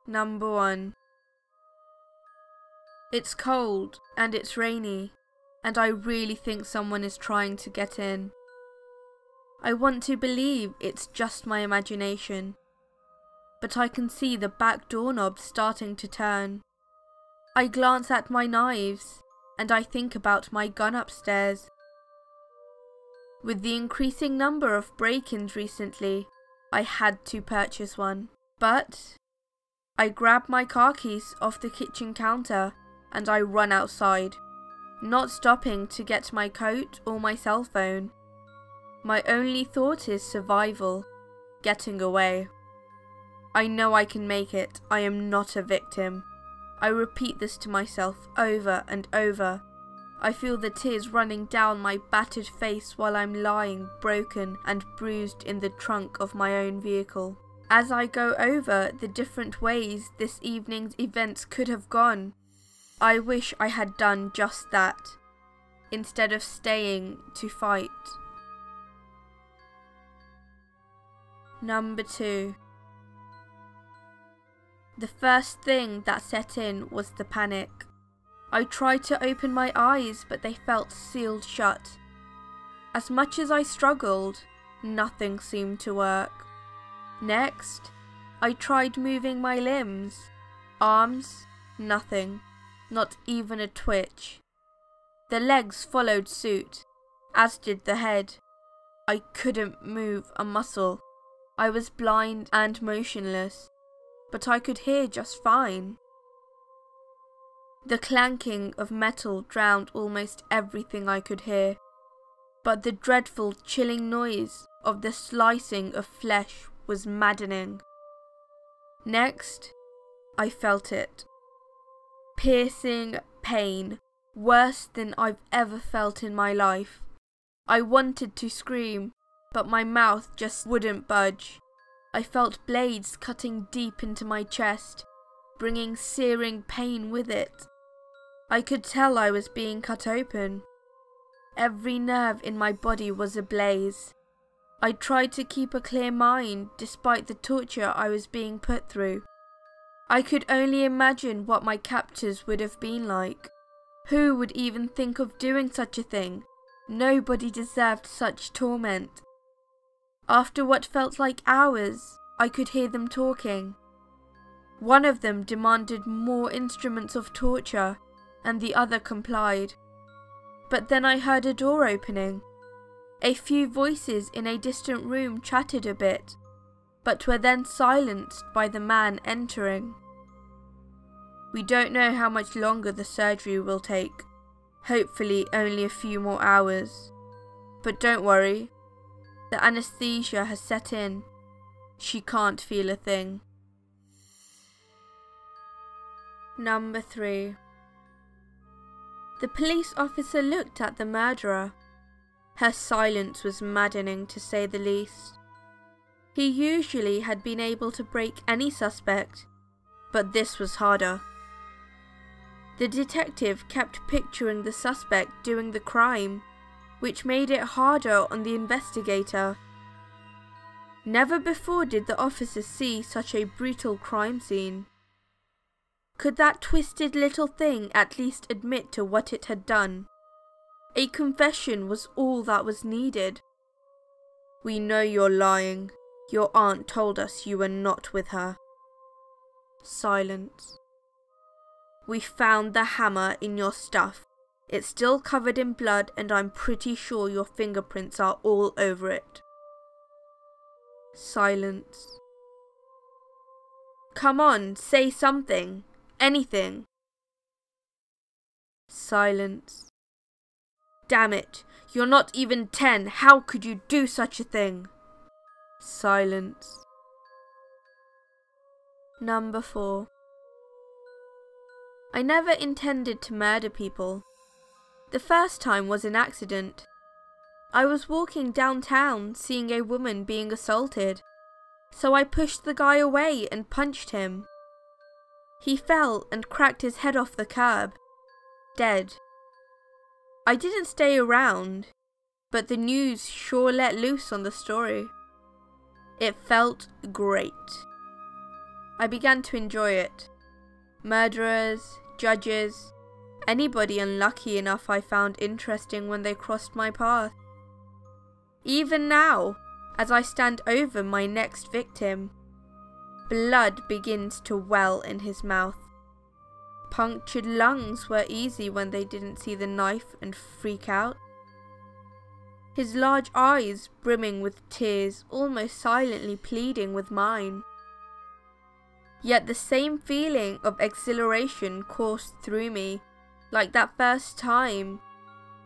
Number 1. It's cold and it's rainy, and I really think someone is trying to get in. I want to believe it's just my imagination, but I can see the back doorknob starting to turn. I glance at my knives, and I think about my gun upstairs. With the increasing number of break-ins recently, I had to purchase one, but I grab my car keys off the kitchen counter and I run outside, not stopping to get my coat or my cell phone. My only thought is survival, getting away. I know I can make it. I am not a victim. I repeat this to myself over and over. I feel the tears running down my battered face while I'm lying broken and bruised in the trunk of my own vehicle. As I go over the different ways this evening's events could have gone, I wish I had done just that, instead of staying to fight. Number 2. The first thing that set in was the panic. I tried to open my eyes, but they felt sealed shut. As much as I struggled, nothing seemed to work. Next, I tried moving my limbs. Arms, nothing. Not even a twitch. The legs followed suit, as did the head. I couldn't move a muscle. I was blind and motionless, but I could hear just fine. The clanking of metal drowned almost everything I could hear, but the dreadful chilling noise of the slicing of flesh was maddening. Next, I felt it. Piercing pain, worse than I've ever felt in my life. I wanted to scream, but my mouth just wouldn't budge. I felt blades cutting deep into my chest, bringing searing pain with it. I could tell I was being cut open. Every nerve in my body was ablaze. I tried to keep a clear mind despite the torture I was being put through. I could only imagine what my captors would have been like. Who would even think of doing such a thing? Nobody deserved such torment. After what felt like hours, I could hear them talking. One of them demanded more instruments of torture, and the other complied. But then I heard a door opening. A few voices in a distant room chatted a bit, but were then silenced by the man entering. We don't know how much longer the surgery will take. Hopefully only a few more hours. But don't worry, the anesthesia has set in. She can't feel a thing. Number 3. The police officer looked at the murderer. Her silence was maddening, to say the least. He usually had been able to break any suspect, but this was harder. The detective kept picturing the suspect doing the crime, which made it harder on the investigator. Never before did the officer see such a brutal crime scene. Could that twisted little thing at least admit to what it had done? A confession was all that was needed. We know you're lying. Your aunt told us you were not with her. Silence. We found the hammer in your stuff. It's still covered in blood, and I'm pretty sure your fingerprints are all over it. Silence. Come on, say something. Anything. Silence. Damn it, you're not even 10. How could you do such a thing? Silence. Number 4. I never intended to murder people. The first time was an accident. I was walking downtown seeing a woman being assaulted, so I pushed the guy away and punched him. He fell and cracked his head off the curb, dead. I didn't stay around, but the news sure let loose on the story. It felt great. I began to enjoy it. Murderers, judges, anybody unlucky enough I found interesting when they crossed my path. Even now, as I stand over my next victim, blood begins to well in his mouth. Punctured lungs were easy when they didn't see the knife and freak out. His large eyes brimming with tears, almost silently pleading with mine. Yet the same feeling of exhilaration coursed through me, like that first time,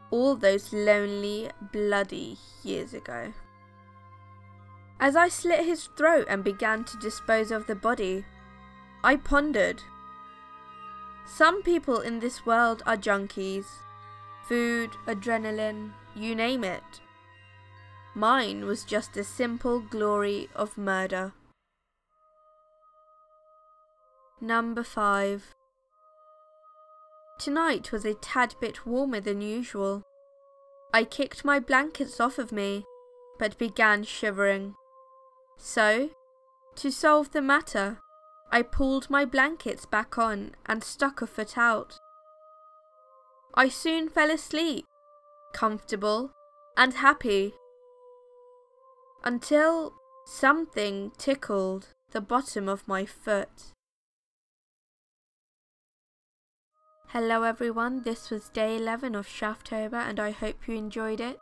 all those lonely, bloody years ago. As I slit his throat and began to dispose of the body, I pondered. Some people in this world are junkies. Food, adrenaline, you name it. Mine was just the simple glory of murder. Number 5. Tonight was a tad bit warmer than usual. I kicked my blankets off of me, but began shivering. So, to solve the matter, I pulled my blankets back on and stuck a foot out. I soon fell asleep, comfortable and happy, until something tickled the bottom of my foot. Hello everyone, this was day 11 of Shaf-Tober and I hope you enjoyed it.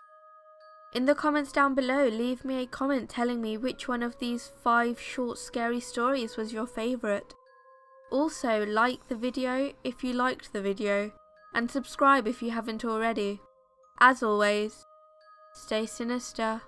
In the comments down below, leave me a comment telling me which one of these 5 short scary stories was your favourite. Also, like the video if you liked the video, and subscribe if you haven't already. As always, stay sinister.